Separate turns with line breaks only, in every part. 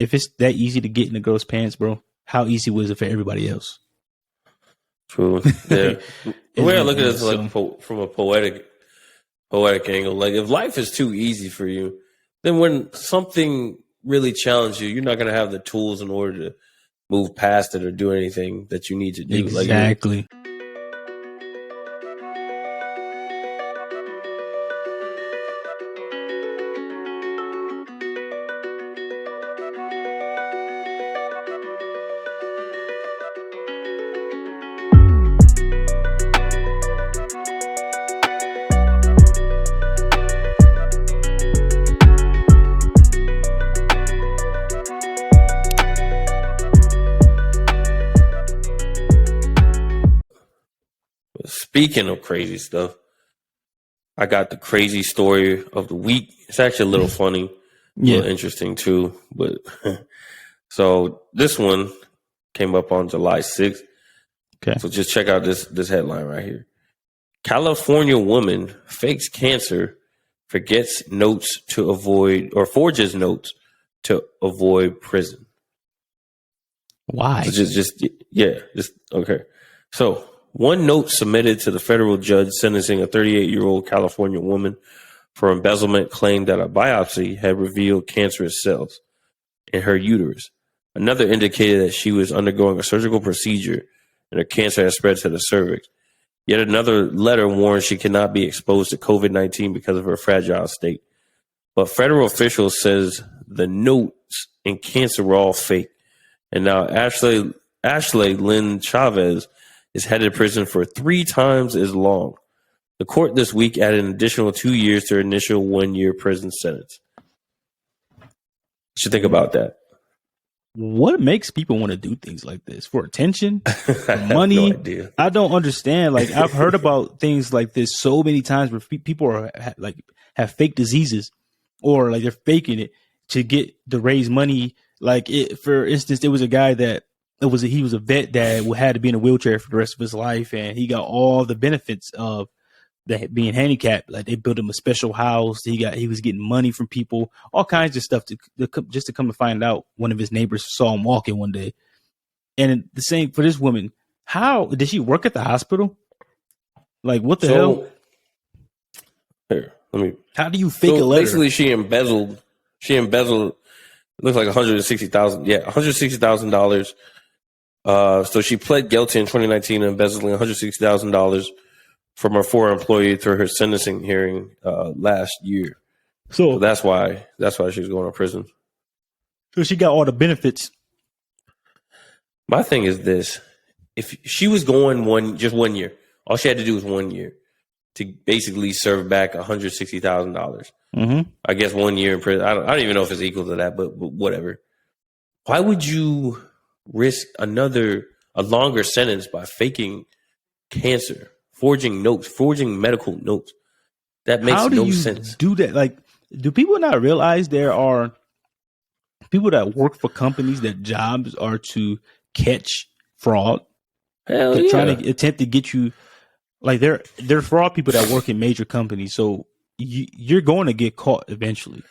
if it's that easy to get in the girl's pants, bro, how easy was it for everybody else?
True. Yeah. The way I look at it is like from a poetic angle. Like if life is too easy for you, then when something really challenges you, you're not going to have the tools in order to move past it or do anything that you need to do.
Exactly.
Speaking of crazy stuff, I got the crazy story of the week. It's actually a little funny, a little interesting too. But so this one came up on July 6th.
Okay.
So just check out this headline right here. California woman fakes cancer, forgets notes to avoid, or forges notes to avoid prison.
Why?
So just okay. So one note submitted to the federal judge sentencing a 38-year-old California woman for embezzlement claimed that a biopsy had revealed cancerous cells in her uterus. Another indicated that she was undergoing a surgical procedure and her cancer had spread to the cervix. Yet another letter warned she cannot be exposed to COVID-19 because of her fragile state. But federal officials says the notes and cancer were all fake. And now Ashleigh Lynn Chavez is headed to prison for 3 times as long. The court this week added an additional 2 years to her initial 1-year prison sentence. What you think about that?
What makes people want to do things like this? For attention? For money?
No idea.
I don't understand. Like, I've heard about things like this so many times where people are like have fake diseases, or like they're faking it to raise money. Like, for instance, there was a guy that he was a vet that had to be in a wheelchair for the rest of his life, and he got all the benefits of that being handicapped. Like, they built him a special house. He was getting money from people, all kinds of stuff just to come to find out one of his neighbors saw him walking one day. And the same for this woman. How did she work at the hospital? Like, what the hell?
Here,
how do you fake a letter?
Basically, she embezzled. It looks like $160,000. Yeah, $160,000. So she pled guilty in 2019 to embezzling $160,000 from her former employee through her sentencing hearing last year. So that's why she's going to prison.
So she got all the benefits.
My thing is this: if she was going just 1 year, all she had to do was 1 year to basically serve back $160,000.
Mm-hmm.
I guess 1 year in prison. I don't even know if it's equal to that, but whatever. Why would you risk a longer sentence by faking cancer, forging medical notes? That makes no sense.
Do that? Like, do people not realize there are people that work for companies that jobs are to catch fraud?
Hell yeah.
Trying to attempt to get you. Like, they're fraud people that work in major companies, so you're going to get caught eventually.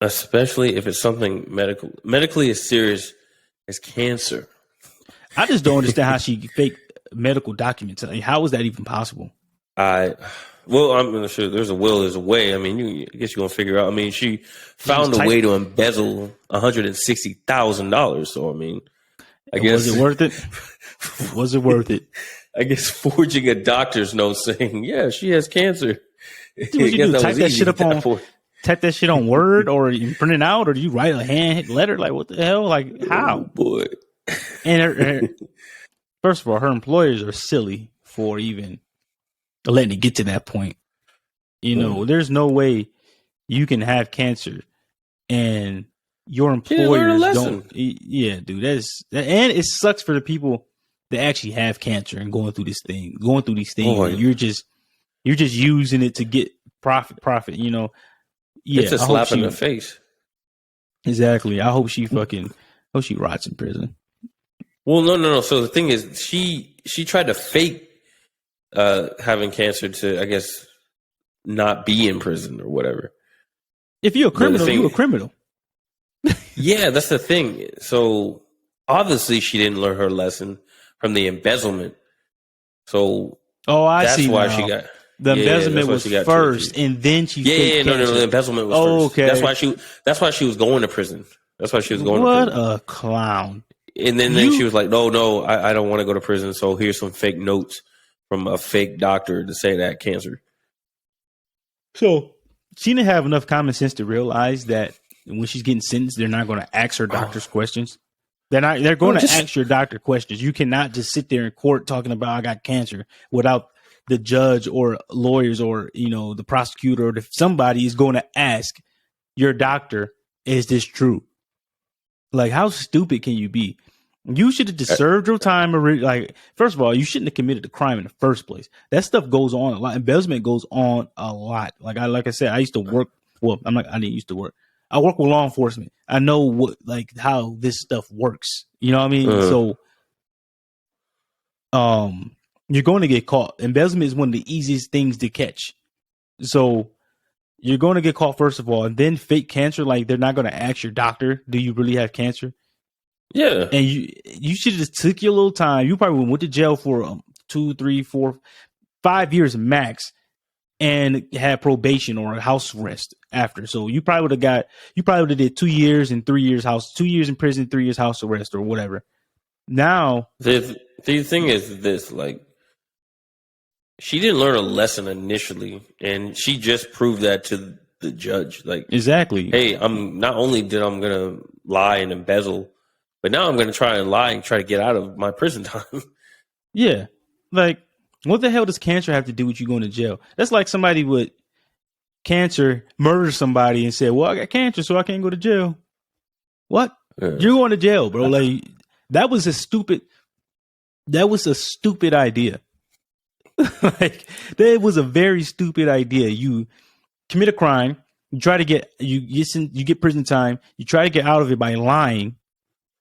Especially if it's something medically as serious as cancer.
I just don't understand how she faked medical documents. I mean, how is that even possible?
I'm sure there's a will, there's a way. I mean, I guess you're going to figure out. I mean, she found a way to embezzle $160,000. So, I mean, I guess.
Was it worth it? Was it worth it?
I guess forging a doctor's note saying, yeah, she has cancer.
Dude, what you do? Type that shit on Word, or you print it out, or do you write a hand letter? Like, what the hell? Like, how?
Oh, boy.
And first of all, her employers are silly for even letting it get to that point. You know, there's no way you can have cancer and your employers don't. Yeah, dude, and it sucks for the people that actually have cancer and going through these things. And you're just using it to get profit. You know, yeah,
it's a slap in the face.
Exactly. I hope she rots in prison.
Well, no. So the thing is, she tried to fake having cancer to, I guess, not be in prison or whatever.
If you're a criminal, you're a criminal.
Yeah, that's the thing. So obviously she didn't learn her lesson from the embezzlement. So
Oh, I
that's
see
why she
now.
got.
The
Yeah, that's
embezzlement
why
was
she got 2 to 3.
first, and then she
Yeah,
faked
no.
cancer.
The embezzlement was
Oh,
first. That's
okay.
why she. That's why she was going to prison. That's why she was going to
What
prison.
a clown.
And then she
You
was like, no, I don't want to go to prison. So here's some fake notes from a fake doctor to say that cancer.
so she didn't have enough common sense to realize that when she's getting sentenced, they're not going to ask her doctor's questions. They're going to ask your doctor questions. You cannot just sit there in court talking about I got cancer without the judge or lawyers or the prosecutor or somebody is going to ask your doctor, is this true? Like, how stupid can you be? You should have just served your time. Like, first of all, you shouldn't have committed the crime in the first place. That stuff goes on a lot. Embezzlement goes on a lot. Like I said, I used to work. Well, I didn't used to work. I work with law enforcement. I know how this stuff works. You know what I mean? So, you're going to get caught. Embezzlement is one of the easiest things to catch. So you're going to get caught first of all, and then fake cancer. Like, they're not going to ask your doctor, do you really have cancer?
Yeah.
And you should have just took your little time. You probably went to jail for 2, 3, 4, 5 years max, and had probation or house arrest after. So you probably would have did 2 years and 3 years 2 years in prison, 3 years house arrest or whatever. Now
the thing is this, like, she didn't learn a lesson initially, and she just proved that to the judge. Like,
exactly.
Hey, I'm not only did I'm gonna lie and embezzle, but now I'm going to try and lie and try to get out of my prison time.
Yeah. Like, what the hell does cancer have to do with you going to jail? That's like somebody with cancer murder somebody and say, well, I got cancer, so I can't go to jail. What? Yeah. You're going to jail, bro. Like, that was a stupid idea. Like, that was a very stupid idea. You commit a crime, you try to you get prison time, you try to get out of it by lying.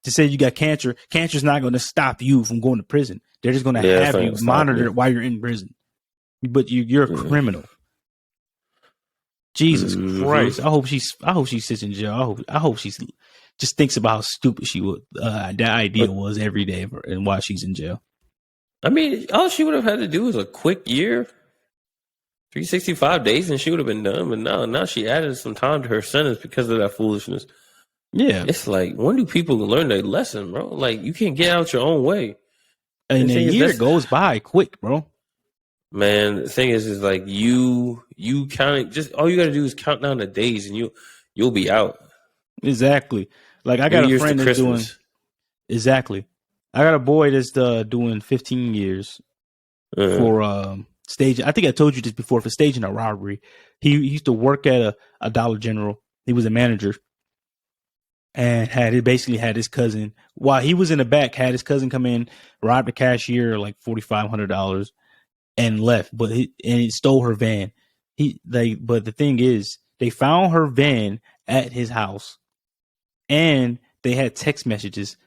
To say you got cancer, cancer's not going to stop you from going to prison. They're just going to have you monitored while you're in prison. But you're a criminal. Jesus Christ! I hope she sits in jail. I hope she just thinks about how stupid that idea was every day and while she's in jail.
I mean, all she would have had to do was a quick year, 365 days, and she would have been done. But now she added some time to her sentence because of that foolishness.
Yeah,
it's like, when do people learn their lesson, bro? Like, you can't get out your own way.
And a year goes by quick, bro.
Man, the thing is like you count, just all you got to do is count down the days, and you'll be out.
Exactly. Like, I got a friend that's doing exactly. I got a boy that's doing 15 years for staging. I think I told you this before, for staging a robbery. He used to work at a Dollar General. He was a manager. And basically had his cousin, while he was in the back, had his cousin come in, rob the cashier like $4,500, and left. But he stole her van. But the thing is, they found her van at his house, and they had text messages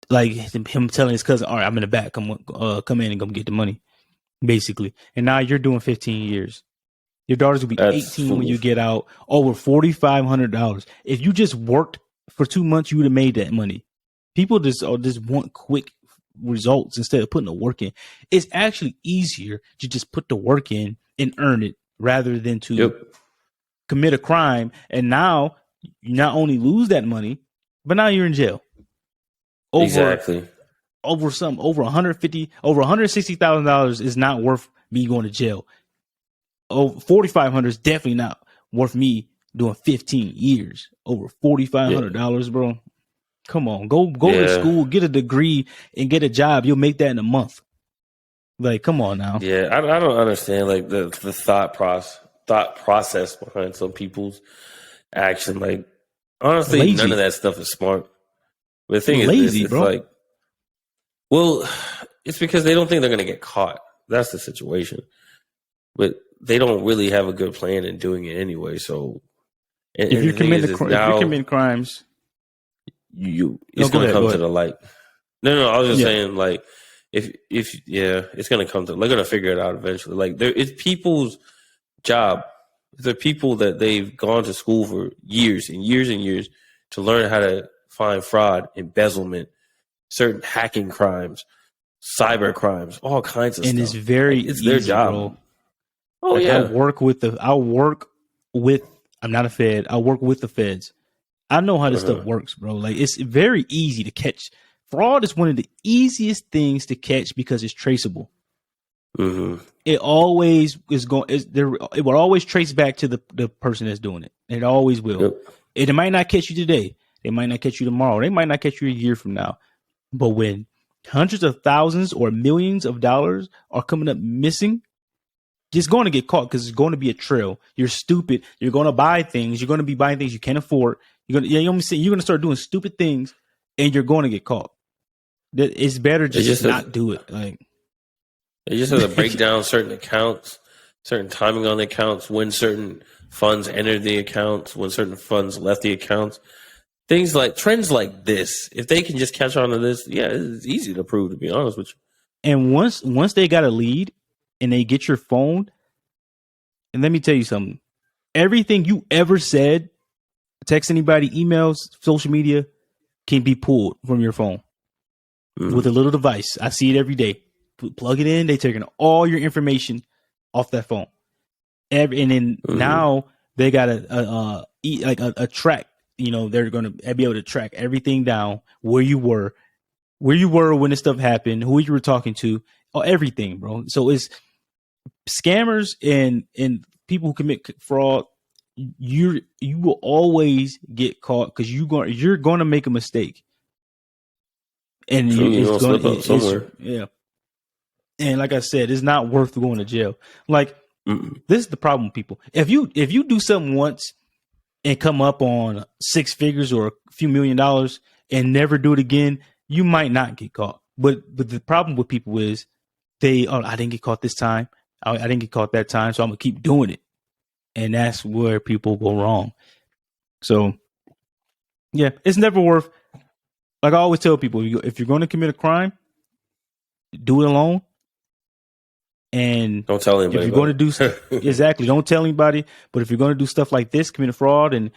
like him telling his cousin, "All right, I'm in the back. Come in and come get the money." Basically, and now you're doing 15 years. Your daughters will be 18 when you get out. Over $4,500. If you just worked for 2 months, you would have made that money. People just want quick results instead of putting the work in. It's actually easier to just put the work in and earn it rather than to commit a crime. And now you not only lose that money, but now you're in jail.
Exactly.
Over $160,000 is not worth me going to jail. Over 4,500 is definitely not worth me doing 15 years. Over $4,500, bro. Come on, go to school, get a degree, and get a job. You'll make that in a month. Like, come on now.
Yeah, I don't understand like the thought process behind some people's action. Like, honestly, none of that stuff is smart. But the thing is, it's bro. Like, well, it's because they don't think they're gonna get caught. That's the situation. But they don't really have a good plan in doing it anyway. So
if you're committing crimes,
it's going to come to the light. No, I was just saying, like, if it's going to come to, they're going to figure it out eventually. Like, it's people's job. They're people that they've gone to school for years and years and years to learn how to find fraud, embezzlement, certain hacking crimes, cyber crimes, all kinds of
And
stuff.
it's very
Like, it's
easy,
their job.
bro.
Oh
Like
yeah.
I'm not a Fed. I work with the Feds. I know how this stuff works, bro. Like, it's very easy to catch. Fraud is one of the easiest things to catch because it's traceable.
Mm-hmm.
It always is going. It will always trace back to the person that's doing it. It always will.
Yep.
It might not catch you today. They might not catch you tomorrow. They might not catch you a year from now. But when hundreds of thousands or millions of dollars are coming up missing, it's going to get caught because it's going to be a trail. You're stupid. You're going to buy things. You're going to be buying things you can't afford. You're going to start doing stupid things, and you're going to get caught. It's better just not do it. Like,
it just has to break down certain accounts, certain timing on the accounts, when certain funds entered the accounts, when certain funds left the accounts. Things like trends like this, if they can just catch on to this, yeah, it's easy to prove, to be honest with you.
And once they got a lead and they get your phone, and let me tell you something, everything you ever said, text anybody, emails, social media, can be pulled from your phone with a little device. I see it every day. Plug it in. They're taking all your information off that phone. And then now they got a track. You know, they're going to be able to track everything down, where you were when this stuff happened, who you were talking to, everything, bro. So it's scammers and people who commit fraud. You will always get caught because you're going to make a mistake, and it's going to somewhere. Yeah. And like I said, it's not worth going to jail. Like, this is the problem with people. If you do something once and come up on six figures or a few $1 million and never do it again, you might not get caught. But the problem with people is I didn't get caught this time. I didn't get caught that time, so I'm gonna keep doing it. And that's where people go wrong. So yeah, it's never worth. Like I always tell people, if you're going to commit a crime, do it alone. And
don't tell anybody.
If you're going to do exactly, don't tell anybody. But if you're going to do stuff like this, commit a fraud and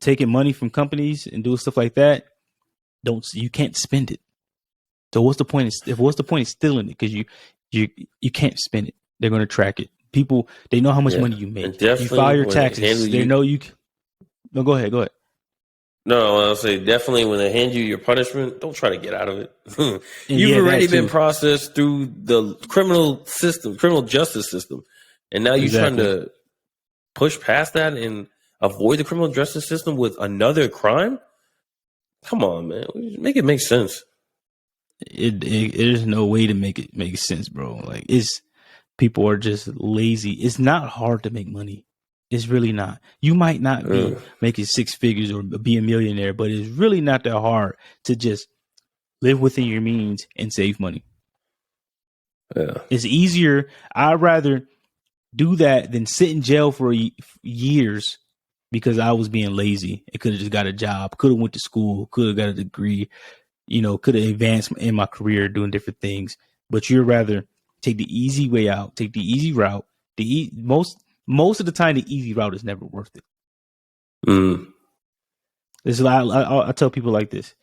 taking money from companies and doing stuff like that, you can't spend it. So what's the point? What's the point of stealing it? Because you can't spend it. They're going to track it. People, they know how much money you make. You file your taxes. They know you. No, go ahead.
No, I'll say definitely when they hand you your punishment, don't try to get out of it. You've already been processed through the criminal justice system. And now you're trying to push past that and avoid the criminal justice system with another crime? Come on, man. Make it make sense.
There's no way to make it make sense, bro. Like, people are just lazy. It's not hard to make money. It's really not. You might not be making six figures or be a millionaire, but it's really not that hard to just live within your means and save money. Yeah. It's easier. I'd rather do that than sit in jail for years because I was being lazy. It could have just got a job, could have went to school, could have got a degree, could have advanced in my career doing different things. But you'd rather take the easy way out, take the easy route. Most of the time, the easy route is never worth it. This is I tell people like this: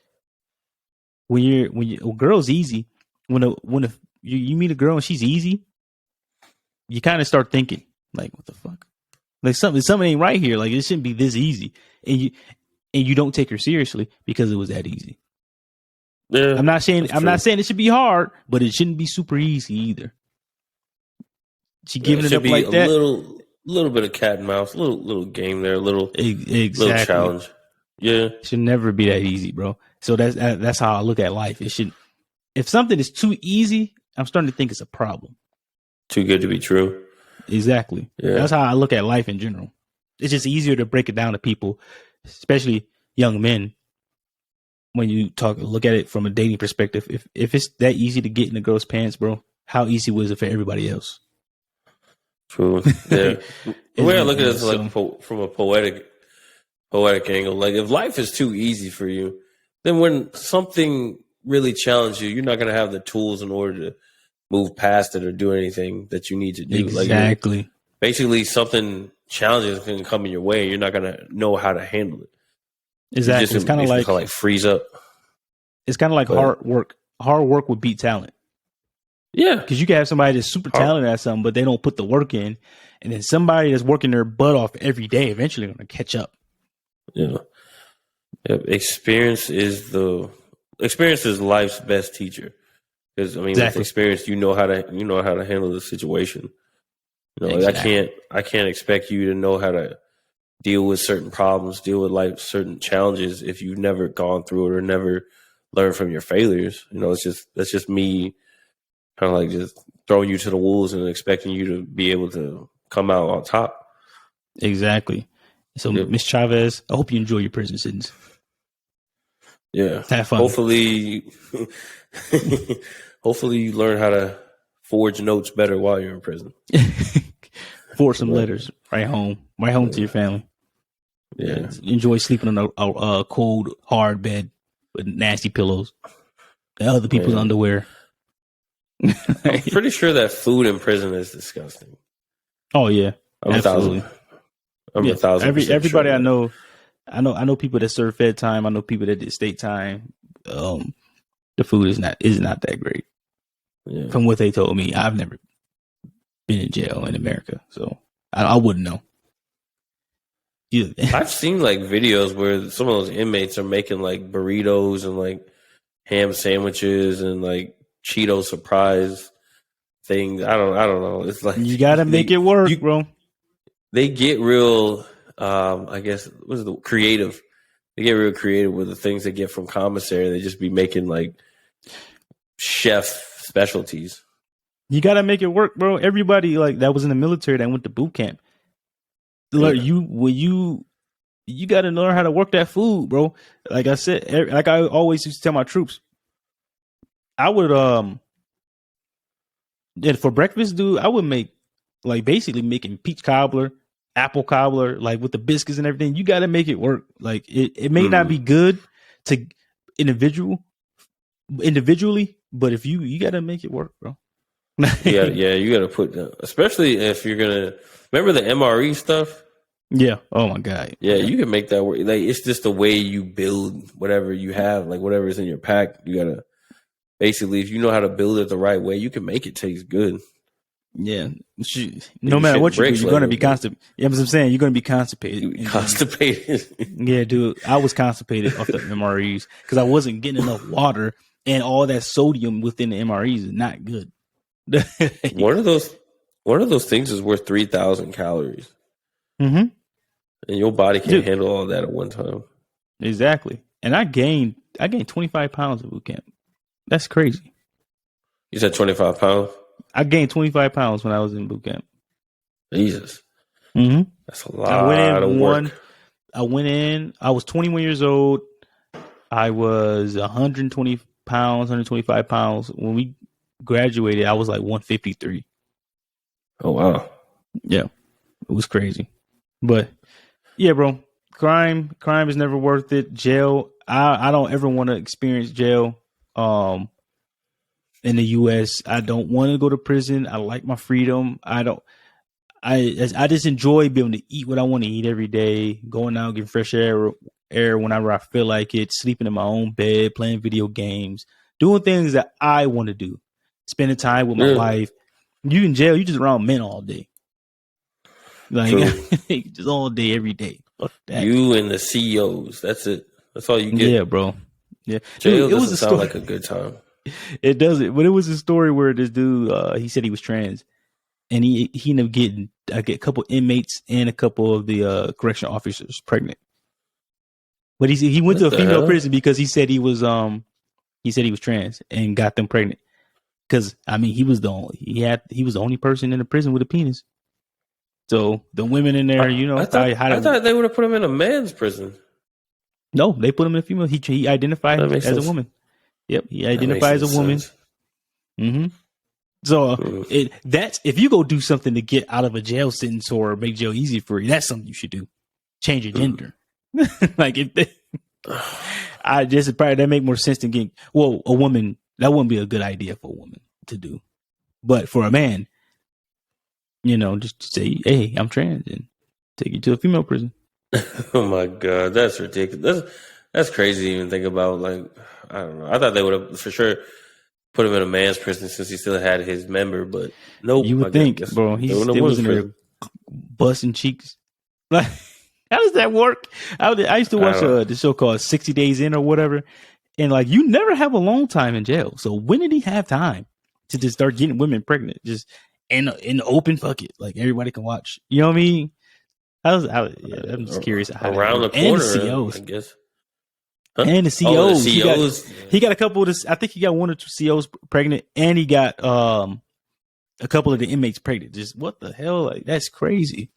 when a girl's easy, when you meet a girl and she's easy, you kind of start thinking like, what the fuck? Like something ain't right here. Like, it shouldn't be this easy, and you don't take her seriously because it was that easy. Yeah, I'm not saying it should be hard, but it shouldn't be super easy either. She giving it up like that.
Little bit of cat and mouse, little game there, little challenge. Yeah,
it should never be that easy, bro. So that's how I look at life. It should. If something is too easy, I'm starting to think it's a problem.
Too good to be true.
Exactly. Yeah. That's how I look at life in general. It's just easier to break it down to people, especially young men. When you look at it from a dating perspective, if it's that easy to get in a girl's pants, bro, how easy was it for everybody else?
True. Yeah. The way I look at it is like from a poetic angle. Like, if life is too easy for you, then when something really challenges you, you're not going to have the tools in order to move past it or do anything that you need to do.
Exactly.
Like, basically, something challenging is going to come in your way. You're not going to know how to handle it.
Exactly. It's kind of
like freeze up.
It's kind of like hard work. Hard work would beat talent.
Yeah,
because you can have somebody that's super talented at something, but they don't put the work in, and then somebody that's working their butt off every day eventually going to catch up.
Yeah. Experience is life's best teacher. Because I mean, with experience, you know how to handle the situation. You know, exactly. I can't expect you to know how to deal with certain problems, deal with certain challenges if you've never gone through it or never learned from your failures. You know, that's just me kind of like just throwing you to the wolves and expecting you to be able to come out on top.
Exactly. So, Miss Chavez, I hope you enjoy your prison sentence.
Yeah.
Have fun.
Hopefully you learn how to forge notes better while you're in prison.
Forge some letters right home to your family.
Yeah.
Enjoy sleeping on a cold, hard bed with nasty pillows and other people's underwear.
I'm pretty sure that food in prison is disgusting.
Oh yeah, absolutely.
I'm 1,000%.
Everybody
sure
I know people that serve fed time. I know people that did state time. The food is not that great. Yeah. From what they told me, I've never been in jail in America, so I wouldn't know. Yeah.
I've seen like videos where some of those inmates are making like burritos and like ham sandwiches and like Cheeto surprise things. I don't know. It's like
you gotta make it work, bro.
They get real. I guess creative. They get real creative with the things they get from commissary. They just be making like chef specialties.
You gotta make it work, bro. Everybody like that was in the military that went to boot camp. You gotta learn how to work that food, bro. Like I said, like I always used to tell my troops, I would and for breakfast, dude, I would make like basically making peach cobbler, apple cobbler, like with the biscuits and everything. You got to make it work. Like it may not be good to individually, but if you got to make it work, bro.
yeah, you got to put down, especially if you're gonna remember the MRE stuff.
Yeah. Oh my god.
Yeah, you can make that work. Like it's just the way you build whatever you have, like whatever's in your pack. You gotta basically, if you know how to build it the right way, you can make it taste good.
Yeah. No matter what you do, you're gonna be constipated. Yeah, I'm saying you're gonna be constipated.
Constipated.
Yeah, dude. I was constipated off the MREs because I wasn't getting enough water, and all that sodium within the MREs is not good.
One of those things is worth 3,000 calories.
Mm-hmm.
And your body can't handle all that at one time.
Exactly. And I gained 25 pounds at boot camp. That's crazy.
You said 25 pounds?
I gained 25 pounds when I was in boot camp.
Jesus.
Mm-hmm.
That's a lot of work.
I went in. I was 21 years old. I was 120 pounds, 125 pounds. When we graduated, I was like 153.
Oh, wow.
Yeah. It was crazy. But, yeah, bro. Crime is never worth it. Jail. I don't ever want to experience jail. In the U.S., I don't want to go to prison. I like my freedom. I just enjoy being able to eat what I want to eat every day, going out, getting fresh air whenever I feel like it, sleeping in my own bed, playing video games, doing things that I want to do, spending time with my wife. You in jail, you just around men all day, like just all day, every day.
You and the CEOs, that's it. That's all you get.
Yeah, bro. Yeah,
jail doesn't sound like a good time.
It doesn't, but it was a story where this dude, he said he was trans, and he ended up getting a couple inmates and a couple of the correction officers pregnant. But he went to a female prison because he said he was trans and got them pregnant. Because I mean, he was the only person in the prison with a penis. So the women in there, I
thought they would have put him in a man's prison.
No, they put him in a female. He identified as a woman. Yep, he identifies as a woman. Mm-hmm. So that's if you go do something to get out of a jail sentence or make jail easy for you, that's something you should do. Change your gender. Like that make more sense than getting a woman. That wouldn't be a good idea for a woman to do, but for a man, just say, "Hey, I'm trans," and take you to a female prison.
Oh my god, that's ridiculous. That's crazy to even think about. Like, I don't know. I thought they would have for sure put him in a man's prison since he still had his member, but
You
nope. I
would think,
guess
bro,
they
he
were in a
still was
women's
in there
prison.
busting cheeks. Like, how does that work? I used to
I
watch
don't know.
the show called 60 Days In or whatever, and like you never have a long time in jail. So when did he have time to just start getting women pregnant? Just in the open, fuck it, like everybody can watch. You know what I mean? Yeah, I'm just curious how that
Around
works.
the
And the
corner, I
COs.
guess. Huh?
And the
Oh, the
COs.
COs.
He got a couple of this. I think he got one or two COs pregnant, and he got a couple of the inmates pregnant. Just what the hell? Like that's crazy.